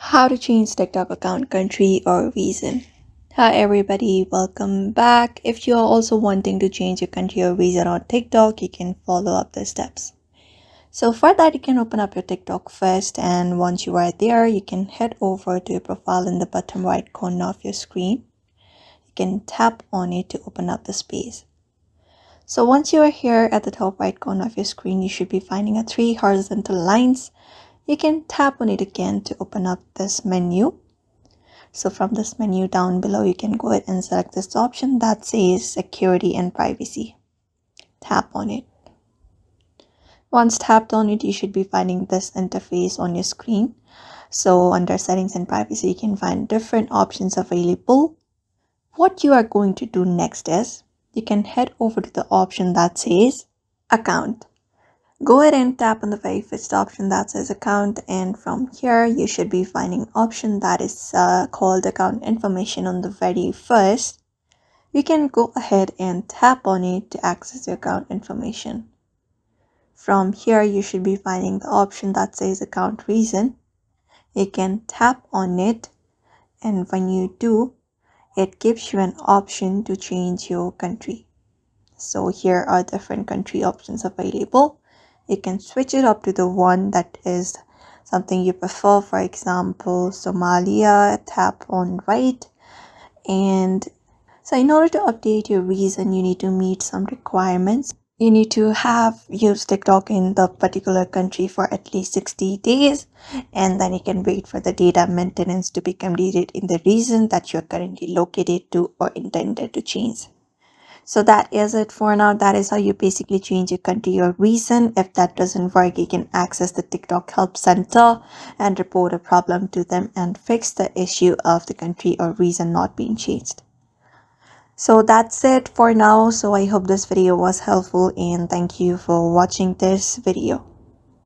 How to change TikTok account country or reason. Hi everybody, welcome back. If you're also wanting to change your country or reason on TikTok, you can follow up the steps. So for that, you can open up your TikTok first, and once you are there, you can head over to your profile in the bottom right corner of your screen. You can tap on it to open up the space. So once you are here at the top right corner of your screen, you should be finding three horizontal lines. You can tap on it again to open up this menu. So from this menu down below, you can go ahead and select this option that says security and privacy. Tap on it. Once tapped on it, you should be finding this interface on your screen. So under settings and privacy, you can find different options available. What you are going to do next is you can head over to the option that says account. Go ahead and tap on the very first option that says account, and from here you should be finding option that is called account information on the very first. You can go ahead and tap on it to access your account information. From here you should be finding the option that says account reason. You can tap on it, and when you do, it gives you an option to change your country. So here are different country options available. You can switch it up to the one that is something you prefer. For example, Somalia, tap on right. And so in order to update your reason, you need to meet some requirements. You need to have used TikTok in the particular country for at least 60 days, and then you can wait for the data maintenance to be completed in the region that you're currently located to or intended to change. So that is it for now. That is how you basically change your country or reason. If that doesn't work, you can access the TikTok help center and report a problem to them and fix the issue of the country or reason not being changed. So that's it for now. So I hope this video was helpful, and thank you for watching this video.